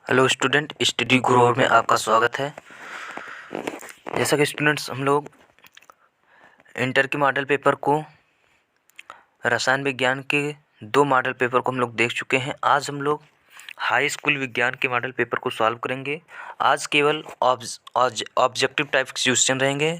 Hello student, study grow में आपका स्वागत है। जैसा कि स्टूडेंट्स हम लोग इंटर के मॉडल पेपर को, रसायन विज्ञान के 2 मॉडल पेपर को हम लोग देख चुके हैं। आज हम लोग हाई स्कूल विज्ञान के मॉडल पेपर को सॉल्व करेंगे। आज केवल ऑब्जेक्टिव टाइप क्वेश्चन रहेंगे,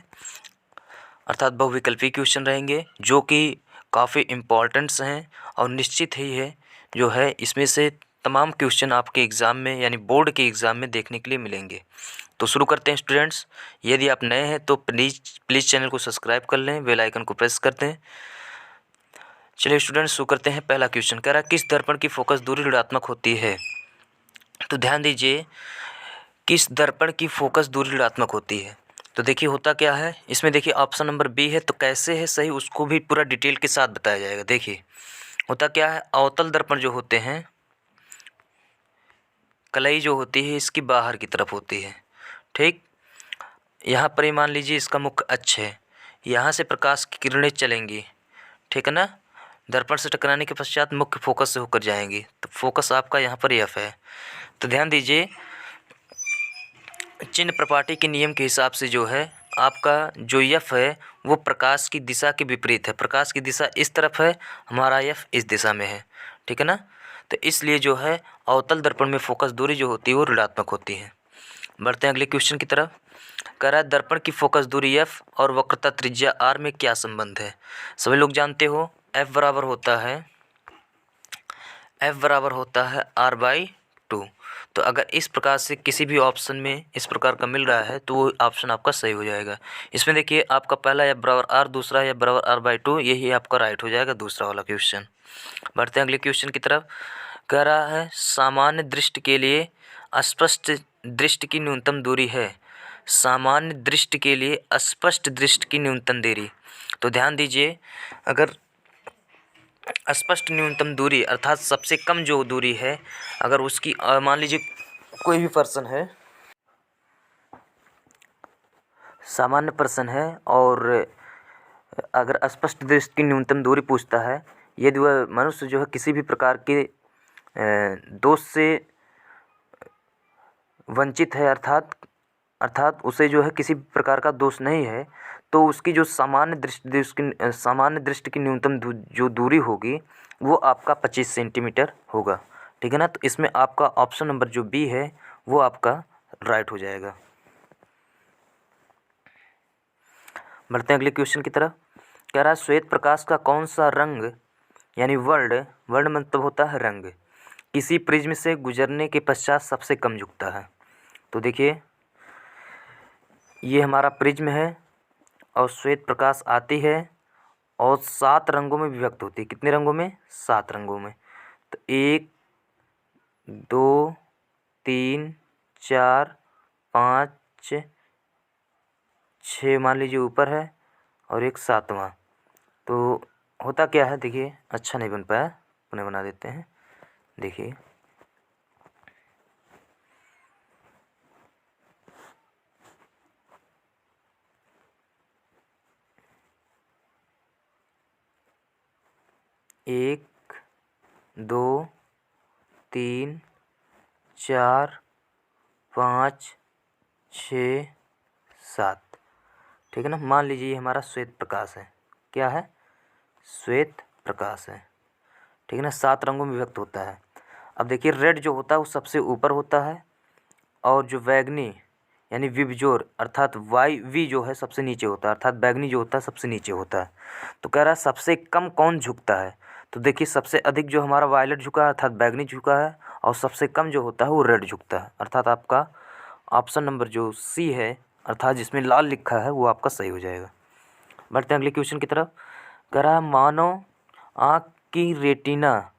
अर्थात बहुविकल्पी क्वेश्चन रहेंगे, जो कि काफ़ी इम्पोर्टेंट्स हैं और निश्चित ही है जो है इसमें से तमाम क्वेश्चन आपके एग्ज़ाम में यानी बोर्ड के एग्ज़ाम में देखने के लिए मिलेंगे। तो शुरू करते हैं स्टूडेंट्स। यदि आप नए हैं तो प्लीज़ चैनल को सब्सक्राइब कर लें, बेल आइकन को प्रेस कर दें। चलिए स्टूडेंट्स शुरू करते हैं। पहला क्वेश्चन कह रहा है, किस दर्पण की फोकस दूरी ऋणात्मक होती है? तो ध्यान दीजिए, किस दर्पण की फोकस दूरी ऋणात्मक होती है। तो देखिए होता क्या है, इसमें देखिए ऑप्शन नंबर बी है। तो कैसे है सही उसको भी पूरा डिटेल के साथ बताया जाएगा। देखिए होता क्या है, अवतल दर्पण जो होते हैं, कलई जो होती है इसकी बाहर की तरफ होती है। ठीक, यहाँ पर ही मान लीजिए इसका मुख्य अक्ष है, यहाँ से प्रकाश की किरणें चलेंगी, ठीक है ना, दर्पण से टकराने के पश्चात मुख्य फोकस से होकर जाएंगी। तो फोकस आपका यहाँ पर एफ है। तो ध्यान दीजिए, चिन्ह प्रपाटी के नियम के हिसाब से जो है आपका जो एफ है वो प्रकाश की दिशा के विपरीत है। प्रकाश की दिशा इस तरफ है, हमारा एफ इस दिशा में है, ठीक है ना। तो इसलिए जो है अवतल दर्पण में फोकस दूरी जो होती है वो ऋणात्मक होती है। बढ़ते हैं अगले क्वेश्चन की तरफ। कह रहा है, दर्पण की फोकस दूरी एफ और वक्रता त्रिज्या आर में क्या संबंध है? सभी लोग जानते हो एफ बराबर होता है r/2। तो अगर इस प्रकार से किसी भी ऑप्शन में इस प्रकार का मिल रहा है तो वो ऑप्शन आपका सही हो जाएगा। इसमें देखिए आपका पहला एफ बराबर आर, दूसरा एफ बराबर r/2, यही आपका राइट हो जाएगा दूसरा वाला क्वेश्चन। बढ़ते हैं अगले क्वेश्चन की तरफ। कह रहा है, सामान्य दृष्टि के लिए अस्पष्ट दृष्टि की न्यूनतम दूरी है। सामान्य दृष्टि के लिए अस्पष्ट दृष्टि की न्यूनतम दूरी। तो ध्यान दीजिए, अगर अस्पष्ट न्यूनतम दूरी अर्थात सबसे कम जो दूरी है, अगर उसकी मान लीजिए कोई भी पर्सन है, सामान्य पर्सन है, और अगर अस्पष्ट दृष्टि की न्यूनतम दूरी पूछता है, यदि वह मनुष्य जो है किसी भी प्रकार के दोष से वंचित है, अर्थात उसे जो है किसी भी प्रकार का दोष नहीं है, तो उसकी जो सामान्य दृष्टि की न्यूनतम जो दूरी होगी वो आपका 25 सेंटीमीटर होगा, ठीक है ना। तो इसमें आपका ऑप्शन नंबर जो बी है वो आपका राइट हो जाएगा। बढ़ते हैं अगले क्वेश्चन की तरफ। कह रहा है, श्वेत प्रकाश का कौन सा रंग यानी वर्ण मतलब होता है रंग, किसी प्रिज्म से गुजरने के पश्चात सबसे कम झुकता है? तो देखिए ये हमारा प्रिज्म है और श्वेत प्रकाश आती है और 7 रंगों में विभक्त होती है। कितने रंगों में? 7 रंगों में। तो 1 2 3 4 5 6 मान लीजिए ऊपर है और एक 7वां। तो होता क्या है, देखिए अच्छा नहीं बन पाया, पुनः बना देते हैं। देखिए एक 2 3 4 5 6 7, ठीक है ना। मान लीजिए ये हमारा श्वेत प्रकाश है। क्या है? श्वेत प्रकाश है, ठीक है ना। 7 रंगों में विभक्त होता है। अब देखिए रेड जो होता है वो सबसे ऊपर होता है और जो बैगनी यानी विबजोर अर्थात वी जो है सबसे नीचे होता है, अर्थात बैगनी जो होता है सबसे नीचे होता है। तो कह रहा है सबसे कम कौन झुकता है? तो देखिए सबसे अधिक जो हमारा वायलेट झुका है अर्थात बैगनी झुका है, और सबसे कम जो होता है वो रेड झुकता है, अर्थात आपका ऑप्शन नंबर जो सी है अर्थात जिसमें लाल लिखा है वो आपका सही हो जाएगा। बढ़ते हैं अगले क्वेश्चन की तरफ। कह रहा है, मानव आँख की रेटिना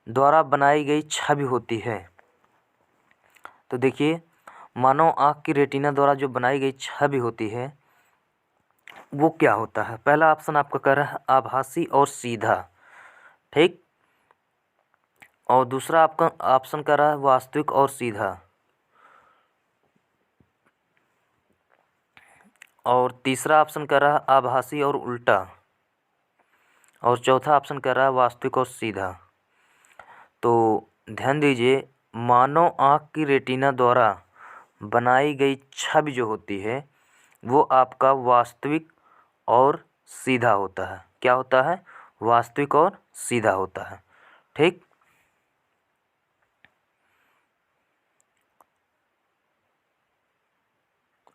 द्वारा बनाई गई छवि होती है। तो देखिए मानव आँख की रेटिना द्वारा जो बनाई गई छवि होती है वो क्या होता है? पहला ऑप्शन आपका कह रहा है आभासी और सीधा, ठीक, और दूसरा आपका ऑप्शन कह रहा है वास्तविक और सीधा, और तीसरा ऑप्शन कह रहा है आभासी और उल्टा, और चौथा ऑप्शन कह रहा है वास्तविक और सीधा। तो ध्यान दीजिए मानव आँख की रेटिना द्वारा बनाई गई छवि जो होती है वो आपका वास्तविक और सीधा होता है। क्या होता है? वास्तविक और सीधा होता है। ठीक,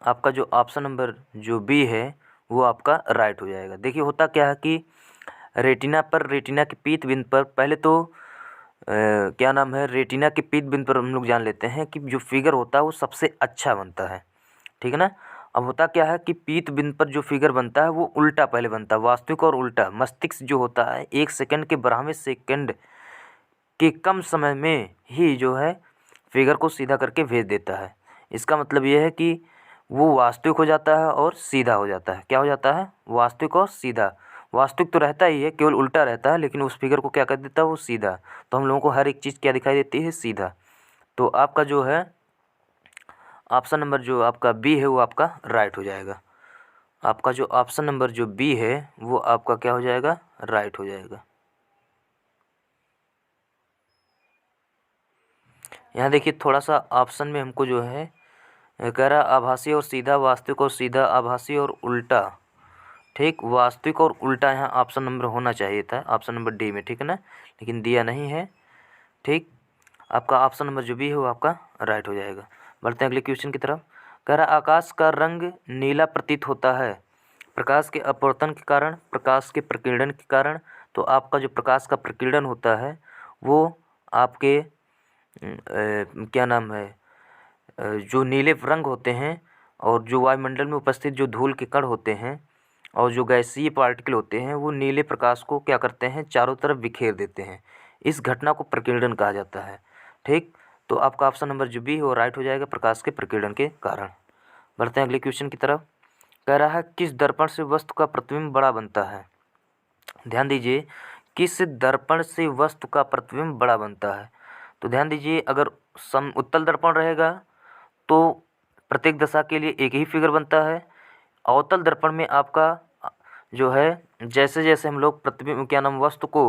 आपका जो ऑप्शन नंबर जो बी है वो आपका राइट हो जाएगा। देखिए होता क्या है कि रेटिना के पीत बिंदु पर पहले तो क्या नाम है, रेटिना के पीत बिंदु पर हम लोग जान लेते हैं कि जो फिगर होता है वो सबसे अच्छा बनता है। ठीक है ना। अब होता क्या है कि पीत बिंदु पर जो फिगर बनता है वो उल्टा पहले बनता है, वास्तविक और उल्टा। मस्तिष्क जो होता है 1 सेकंड के 12वें सेकंड के कम समय में ही जो है फिगर को सीधा करके भेज देता है। इसका मतलब ये है कि वो वास्तविक हो जाता है और सीधा हो जाता है। क्या हो जाता है? वास्तविक और सीधा। वास्तविक तो रहता ही है, केवल उल्टा रहता है, लेकिन उस फिगर को क्या कर देता है? वो सीधा। तो हम लोगों को हर एक चीज़ क्या दिखाई देती है? सीधा। तो आपका जो है ऑप्शन नंबर जो आपका बी है वो आपका राइट हो जाएगा। आपका जो ऑप्शन नंबर जो बी है वो आपका क्या हो जाएगा? राइट हो जाएगा। यहाँ देखिए थोड़ा सा ऑप्शन में हमको जो है कह रहा आभासी और सीधा, वास्तविक और सीधा, आभासी और उल्टा। ठीक, वास्तविक और उल्टा यहाँ ऑप्शन नंबर होना चाहिए था, ऑप्शन नंबर डी में। ठीक है ना, लेकिन दिया नहीं है। ठीक, आपका ऑप्शन नंबर जो बी है वो आपका राइट हो जाएगा। बढ़ते हैं अगले क्वेश्चन की तरफ। कह रहा आकाश का रंग नीला प्रतीत होता है प्रकाश के अपवर्तन के कारण, प्रकाश के प्रकीर्णन के कारण। तो आपका जो प्रकाश का प्रकीर्णन होता है वो आपके क्या नाम है, जो नीले रंग होते हैं और जो वायुमंडल में उपस्थित जो धूल के कण होते हैं और जो गैसीय पार्टिकल होते हैं वो नीले प्रकाश को क्या करते हैं? चारों तरफ बिखेर देते हैं। इस घटना को प्रकीर्णन कहा जाता है। ठीक, तो आपका ऑप्शन नंबर जो बी है वो राइट हो जाएगा, प्रकाश के प्रकीर्णन के कारण। बढ़ते हैं अगले क्वेश्चन की तरफ। कह रहा है किस दर्पण से वस्तु का प्रतिबिंब बड़ा बनता है? ध्यान दीजिए, किस दर्पण से वस्तु का प्रतिबिंब बड़ा बनता है? तो ध्यान दीजिए, अगर उत्तल दर्पण रहेगा तो प्रत्येक दशा के लिए एक ही फिगर बनता है। अवतल दर्पण में आपका जो है जैसे जैसे हम लोग प्रतिबिंब क्या नाम वस्तु को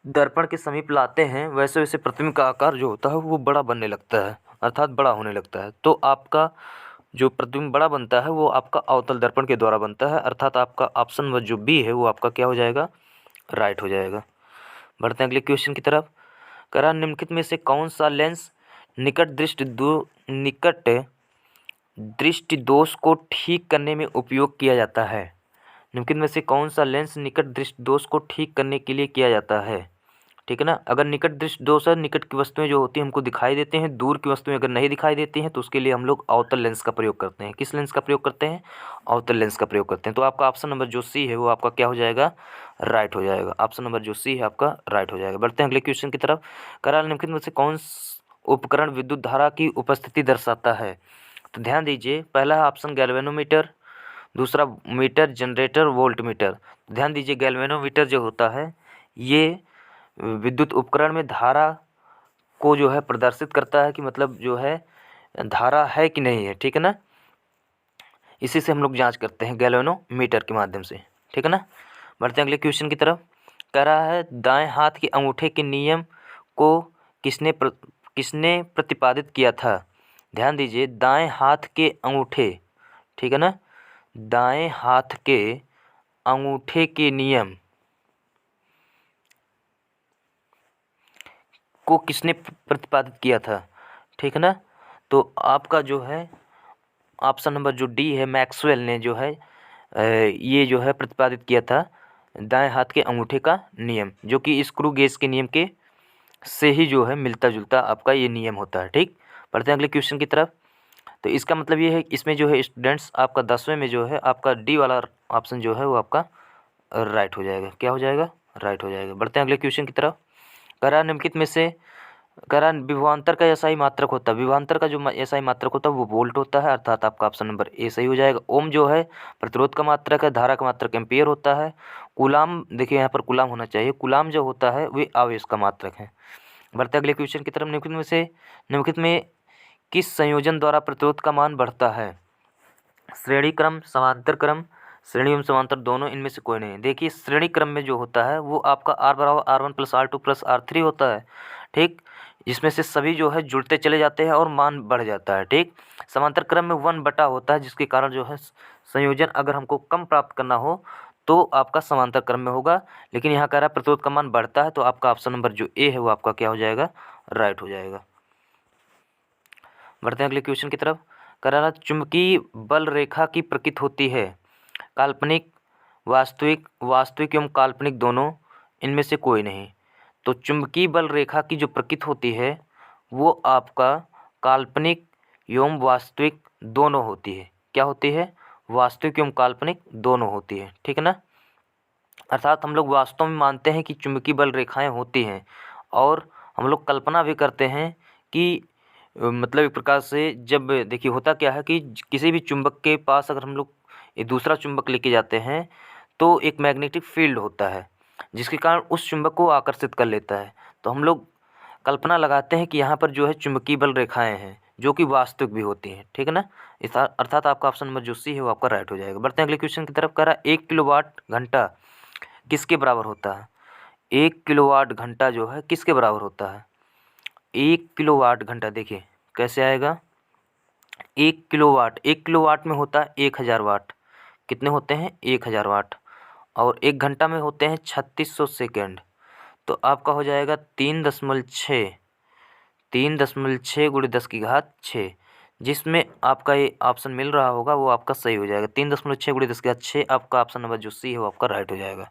दर्पण के समीप लाते हैं वैसे वैसे प्रतिबिंब का आकार जो होता है वो बड़ा बनने लगता है, अर्थात बड़ा होने लगता है। तो आपका जो प्रतिबिंब बड़ा बनता है वो आपका अवतल दर्पण के द्वारा बनता है, अर्थात आपका ऑप्शन नंबर जो बी है वो आपका क्या हो जाएगा? राइट हो जाएगा। बढ़ते हैं अगले क्वेश्चन की तरफ। करा निम्नलिखित में से कौन सा लेंस निकट दृष्टि दोष को ठीक करने में उपयोग किया जाता है? निम्नलिखित में से कौन सा लेंस निकट दृष्टि दोष को ठीक करने के लिए किया जाता है? ठीक है ना। अगर निकट दृष्टि दोष है, निकट की वस्तुएं जो होती हैं हमको दिखाई देती हैं, दूर की वस्तुएं अगर नहीं दिखाई देती हैं तो उसके लिए हम लोग अवतल लेंस का प्रयोग करते हैं। किस लेंस का प्रयोग करते हैं? अवतल लेंस का प्रयोग करते हैं। तो आपका ऑप्शन नंबर जो सी है वो आपका क्या हो जाएगा? राइट हो जाएगा। ऑप्शन नंबर जो सी है आपका राइट हो जाएगा। बढ़ते हैं अगले क्वेश्चन की तरफ। कराल निम्नलिखित में से कौन उपकरण विद्युत धारा की उपस्थिति दर्शाता है? तो ध्यान दीजिए, पहला ऑप्शन गैल्वेनोमीटर, दूसरा मीटर, जनरेटर, वोल्ट मीटर। ध्यान दीजिए, गैल्वेनोमीटर जो होता है ये विद्युत उपकरण में धारा को जो है प्रदर्शित करता है कि मतलब जो है धारा है कि नहीं है। ठीक है ना, इसी से हम लोग जांच करते हैं गैल्वेनोमीटर के माध्यम से। ठीक है ना। बढ़ते हैं अगले क्वेश्चन की तरफ। कह रहा है दाएं हाथ के अंगूठे के नियम को किसने प्रतिपादित किया था? ध्यान दीजिए, दाएं हाथ के अंगूठे, ठीक है ना, दाएं हाथ के अंगूठे के नियम को किसने प्रतिपादित किया था? ठीक है ना। तो आपका जो है ऑप्शन नंबर जो डी है, मैक्सवेल ने जो है ये जो है प्रतिपादित किया था दाएं हाथ के अंगूठे का नियम, जो कि स्क्रू गेज के नियम के से ही जो है मिलता जुलता आपका ये नियम होता है। ठीक, पढ़ते हैं अगले क्वेश्चन की तरफ। तो इसका मतलब ये है इसमें जो है स्टूडेंट्स आपका 10वें में जो है आपका डी वाला ऑप्शन जो है वो आपका राइट हो जाएगा। क्या हो जाएगा? राइट हो जाएगा। बढ़ते हैं अगले क्वेश्चन की तरफ। करा निम्नलिखित में से करा विभवांतर का एसआई मात्रक होता है, विभवांतर का जो एसआई मात्रक होता है वो वोल्ट होता है, अर्थात आपका ऑप्शन नंबर ए सही हो जाएगा। ओम जो है प्रतिरोध का मात्रक है, धारा का मात्रक एम्पियर होता है। कूलाम, देखिए यहाँ पर कूलाम होना चाहिए, कूलाम जो होता है वे आवेश का मात्रक है। बढ़ते अगले क्वेश्चन की तरफ। निम्नलिखित में किस संयोजन द्वारा प्रतिरोध का मान बढ़ता है? श्रेणी क्रम, समांतर क्रम, श्रेणी एवं समांतर दोनों, इनमें से कोई नहीं। देखिए श्रेणी क्रम में जो होता है वो आपका R बराबर R1 + R2 + R3 होता है। ठीक, जिसमें से सभी जो है जुड़ते चले जाते हैं और मान बढ़ जाता है। ठीक, समांतर क्रम में 1 बटा होता है, जिसके कारण जो है संयोजन अगर हमको कम प्राप्त करना हो तो आपका समांतर क्रम में होगा। लेकिन यहाँ कह रहा है प्रतिरोध का मान बढ़ता है, तो आपका ऑप्शन नंबर जो ए है वो आपका क्या हो जाएगा, राइट हो जाएगा। बढ़ते हैं अगले क्वेश्चन की तरफ। कह रहा है चुंबकीय बल रेखा की प्रकृति होती है काल्पनिक, वास्तविक, वास्तविक एवं काल्पनिक दोनों, इनमें से कोई नहीं। तो चुंबकीय बल रेखा की जो प्रकृति होती है वो आपका काल्पनिक एवं वास्तविक दोनों होती है। क्या होती है, वास्तविक एवं काल्पनिक दोनों होती है। ठीक है ना, अर्थात हम लोग वास्तव में मानते हैं कि चुंबकीय बल रेखाएं होती हैं और हम लोग कल्पना भी करते हैं कि मतलब एक प्रकार से जब देखिए होता क्या है कि किसी भी चुंबक के पास अगर हम लोग एक दूसरा चुंबक लेके जाते हैं तो एक मैग्नेटिक फील्ड होता है जिसके कारण उस चुंबक को आकर्षित कर लेता है। तो हम लोग कल्पना लगाते हैं कि यहाँ पर जो है चुंबकीय बल रेखाएं हैं जो कि वास्तविक भी होती हैं। ठीक है ना, इस अर्थात आपका ऑप्शन नंबर जो सी है वो आपका राइट हो जाएगा। बढ़ते हैं अगले क्वेश्चन की तरफ। कह रहा है 1 किलोवाट घंटा किसके बराबर होता है। 1 किलोवाट घंटा जो है किसके बराबर होता है। 1 किलोवाट घंटा देखिए कैसे आएगा। 1 किलोवाट में होता है 1000 वाट। कितने होते हैं, 1000 वाट। और 1 घंटा में होते हैं 3600 सेकेंड। तो आपका हो जाएगा 3.6 गुणे 10 की घात 6, जिसमें आपका ये ऑप्शन मिल रहा होगा वो आपका सही हो जाएगा। 3.6 गुणे 10 की घात 6 आपका ऑप्शन नंबर जो सी है वो आपका राइट हो जाएगा।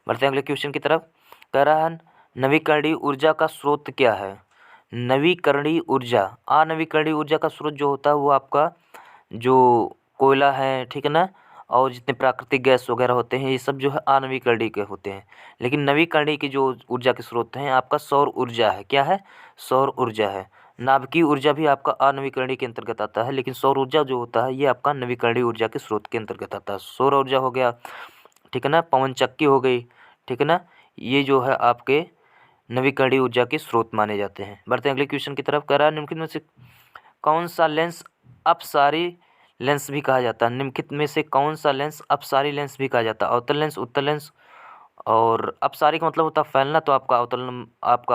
बढ़ते हैं अगले क्वेश्चन की तरफ। कह रहा है नवीकरणीय ऊर्जा का स्रोत क्या है। नवीकरणीय ऊर्जा, अनवीकरणीय ऊर्जा का स्रोत जो होता है वो आपका जो कोयला है, ठीक है ना, और जितने प्राकृतिक गैस वगैरह होते हैं ये सब जो है अनवीकरणीय के होते हैं। लेकिन नवीकरणीय की जो ऊर्जा के स्रोत हैं आपका सौर ऊर्जा है। क्या है, सौर ऊर्जा है। नाभिकीय ऊर्जा भी आपका अनवीकरणीय के अंतर्गत आता है, लेकिन सौर ऊर्जा जो होता है ये आपका नवीकरणीय ऊर्जा के स्रोत के अंतर्गत आता है। सौर ऊर्जा हो गया, ठीक है ना, पवन चक्की हो गई, ठीक है ना, ये जो है आपके नवीकरणीय ऊर्जा के स्रोत माने जाते हैं। बढ़ते हैं अगले क्वेश्चन की तरफ। कह रहा है निम्नलिखित में से कौन सा लेंस अपसारी लेंस भी कहा जाता है। निम्नलिखित में से कौन सा लेंस अपसारी लेंस भी कहा जाता है। अवतल लेंस, उत्तल लेंस, और अपसारी का मतलब होता है फैलना, तो आपका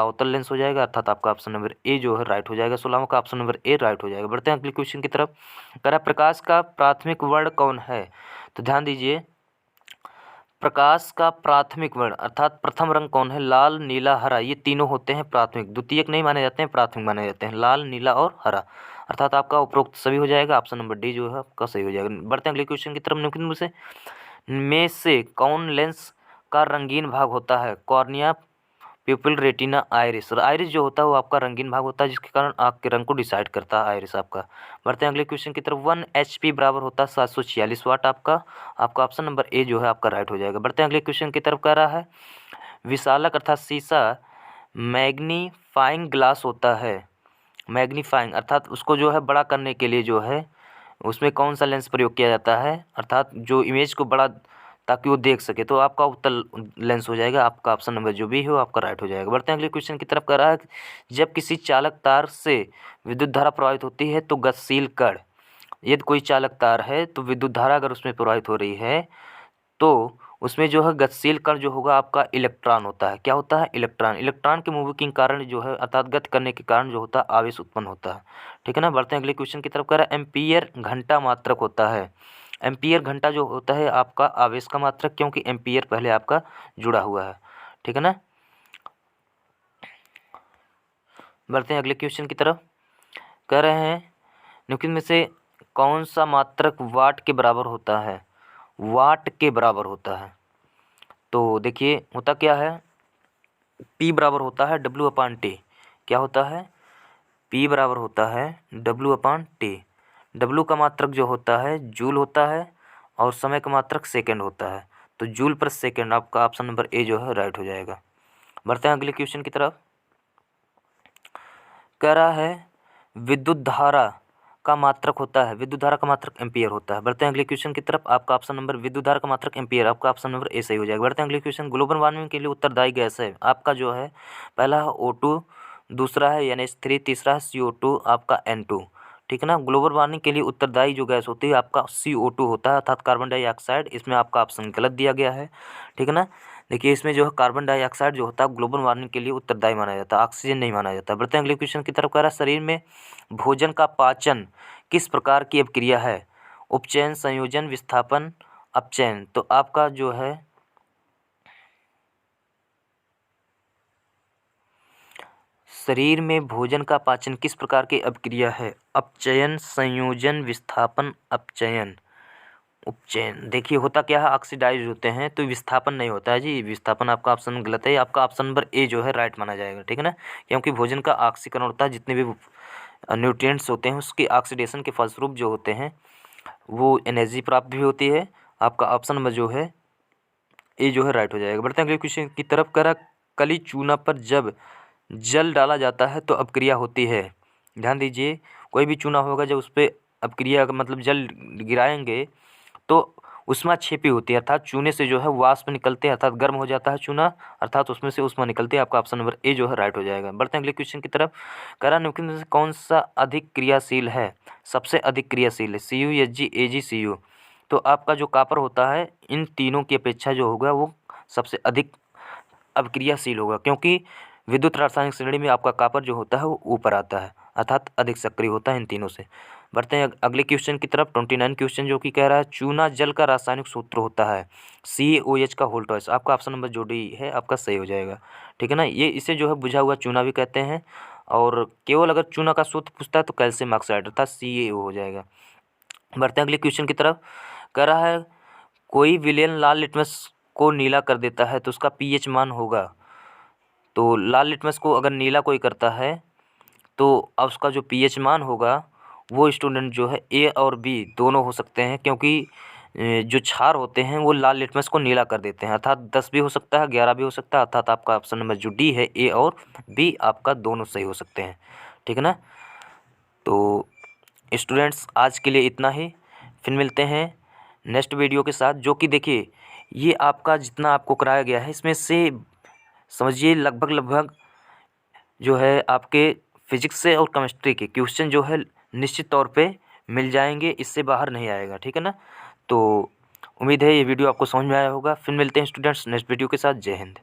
अवतल लेंस हो जाएगा, अर्थात आपका ऑप्शन नंबर ए जो है राइट हो जाएगा। 16वां का ऑप्शन नंबर ए राइट हो जाएगा। बढ़ते हैं अगले क्वेश्चन की तरफ। कह रहा है प्रकाश का प्राथमिक वर्ण कौन है। तो ध्यान दीजिए, प्रकाश का प्राथमिक वर्ण अर्थात प्रथम रंग कौन है। लाल, नीला, हरा, ये तीनों होते हैं प्राथमिक, द्वितीयक नहीं माने जाते हैं, प्राथमिक माने जाते हैं। लाल, नीला और हरा, अर्थात आपका उपरोक्त सभी हो जाएगा। ऑप्शन नंबर डी जो है आपका सही हो जाएगा। बढ़ते हैं अगले क्वेश्चन की तरफ। निम्नलिखित में से कौन लेंस का रंगीन भाग होता है। Cornea, प्यूपिल, retina, iris. और आइरिस जो होता है वो आपका रंगीन भाग होता है जिसके कारण आँख के रंग को डिसाइड करता है आइरिस आपका। बढ़ते हैं अगले क्वेश्चन की तरफ। 1 HP बराबर होता है 746 वाट। आपका ऑप्शन नंबर ए जो है आपका राइट हो जाएगा। बढ़ते हैं अगले क्वेश्चन की तरफ। कह रहा है विशालक अर्थात शीशा मैग्नीफाइंग ग्लास होता है। मैग्नीफाइंग अर्थात उसको जो है बड़ा करने के लिए जो है उसमें कौन सा लेंस प्रयोग किया जाता है, अर्थात जो इमेज को बड़ा ताकि वो देख सके, तो आपका उत्तल लेंस हो जाएगा। आपका ऑप्शन नंबर जो भी हो आपका राइट हो जाएगा। बढ़ते हैं अगले क्वेश्चन की तरफ। कर रहा है जब किसी चालक तार से विद्युत धारा प्रवाहित होती है तो गतिशील कण, यदि कोई चालक तार है तो विद्युत धारा अगर उसमें प्रवाहित हो रही है तो उसमें जो है गतिशील कण जो होगा आपका इलेक्ट्रॉन होता है। क्या होता है, इलेक्ट्रॉन। इलेक्ट्रॉन के मूविंग के कारण जो है अर्थात गति करने के कारण जो होता है आवेश उत्पन्न होता है। ठीक है ना। बढ़ते हैं अगले क्वेश्चन की तरफ। कह रहा है एम्पीयर घंटा मात्रक होता है। एम्पीयर घंटा जो होता है आपका आवेश का मात्रक, क्योंकि एम्पीयर पहले आपका जुड़ा हुआ है। ठीक है ना। बढ़ते हैं अगले क्वेश्चन की तरफ। कह रहे हैं निम्नलिखित में से कौन सा मात्रक वाट के बराबर होता है। वाट के बराबर होता है। तो देखिए होता क्या है, P बराबर होता है W/T। क्या होता है, P बराबर होता है W/T। W का मात्रक जो होता है जूल होता है और समय का मात्रक सेकंड होता है। तो जूल पर सेकंड आपका ऑप्शन नंबर ए जो है राइट हो जाएगा। बढ़ते हैं अगले क्वेश्चन की तरफ। कह रहा है विद्युत धारा का मात्रक होता है, विद्युत धारा का मात्रक एम्पियर होता है। बढ़ते हैं अगले क्वेश्चन की तरफ। आपका ऑप्शन नंबर विद्युत धारा का मात्रक एम्पियर, आपका ऑप्शन नंबर ए सही हो जाएगा। बढ़ते हैं अगले क्वेश्चन। ग्लोबल वार्मिंग के लिए उत्तरदायी गैस है आपका जो है पहला है O2, दूसरा है NH3, तीसरा है CO2, आपका N2। ठीक है ना। ग्लोबल वार्मिंग के लिए उत्तरदायी जो गैस होती है आपका CO2 होता है, अर्थात कार्बन डाइऑक्साइड। इसमें आपका ऑप्शन गलत दिया गया है। ठीक है ना। देखिए इसमें जो है कार्बन डाइऑक्साइड जो होता है ग्लोबल वार्मिंग के लिए उत्तरदायी माना जाता है, ऑक्सीजन नहीं माना जाता। बढ़ते हैं अगले क्वेश्चन की तरफ। कह रहा है शरीर में भोजन का पाचन किस प्रकार की अभिक्रिया है? उपचयन, संयोजन, विस्थापन, अपचयन। तो आपका जो है शरीर में भोजन का पाचन किस प्रकार की अभिक्रिया है? अपचयन, संयोजन, विस्थापन, अपचयन, उपचयन। देखिए होता क्या है, ऑक्सीडाइज होते हैं तो विस्थापन नहीं होता है जी। विस्थापन आपका ऑप्शन गलत है, आपका ऑप्शन नंबर ए जो है राइट माना जाएगा, ठीक है ना। क्योंकि भोजन का ऑक्सीकरण होता है, जितने भी न्यूट्रिएंट्स होते हैं उसके ऑक्सीडेशन के फलस्वरूप जो होते हैं वो एनर्जी प्राप्त भी होती है। आपका ऑप्शन नंबर जो है ए जो है राइट हो जाएगा। बढ़ते हैं अगले क्वेश्चन की तरफ। करा कली चूना पर जब जल डाला जाता है तो अपक्रिया होती है। ध्यान दीजिए, कोई भी चूना होगा जब उस पर अपक्रिया मतलब जल गिराएंगे तो उष्मा क्षेपी होती है, अर्थात चूने से जो है वाष्प निकलते हैं, अर्थात गर्म हो जाता है चूना, अर्थात उसमें से उष्मा निकलती है। आपका ऑप्शन नंबर ए जो है राइट हो जाएगा। बढ़ते हैं अगले क्वेश्चन की तरफ। करा निम्नलिखित में से कौन सा अधिक क्रियाशील है? सबसे अधिक क्रियाशील है Cu, Hg, Ag, Cu। तो आपका जो कॉपर होता है इन तीनों की अपेक्षा जो होगा वो सबसे अधिक अभिक्रियाशील होगा, क्योंकि विद्युत रासायनिक श्रेणी में आपका कॉपर जो होता है वो ऊपर आता है, अर्थात अधिक सक्रिय होता है इन तीनों से। बढ़ते हैं अगले क्वेश्चन की तरफ। 29 क्वेश्चन जो कि कह रहा है चूना जल का रासायनिक सूत्र होता है CaOH का होल ट्वाइस। आपका ऑप्शन नंबर जो डी है आपका सही हो जाएगा, ठीक है ना। ये इसे जो है बुझा हुआ चूना भी कहते हैं, और केवल अगर चूना का सूत्र पूछता है तो कैल्शियम ऑक्साइड अर्थात CaO हो जाएगा। बढ़ते हैं अगले क्वेश्चन की तरफ। कह रहा है कोई विलेन लाल लिटमस को नीला कर देता है तो उसका pH मान होगा। तो लाल लिटमस को अगर नीला कोई करता है तो अब उसका जो pH मान होगा वो स्टूडेंट जो है ए और बी दोनों हो सकते हैं, क्योंकि जो क्षार होते हैं वो लाल लिटमस को नीला कर देते हैं, अर्थात 10 भी हो सकता है 11 भी हो सकता है, अर्थात आपका ऑप्शन नंबर जो डी है ए और बी आपका दोनों सही हो सकते हैं, ठीक है ना। तो स्टूडेंट्स आज के लिए इतना ही, फिर मिलते हैं नेक्स्ट वीडियो के साथ। जो कि देखिए ये आपका जितना आपको कराया गया है इसमें से समझिए लगभग जो है आपके फिजिक्स से और केमिस्ट्री के क्वेश्चन जो है निश्चित तौर पे मिल जाएंगे, इससे बाहर नहीं आएगा, ठीक है ना। तो उम्मीद है ये वीडियो आपको समझ में आया होगा। फिर मिलते हैं स्टूडेंट्स नेक्स्ट वीडियो के साथ। जय हिंद।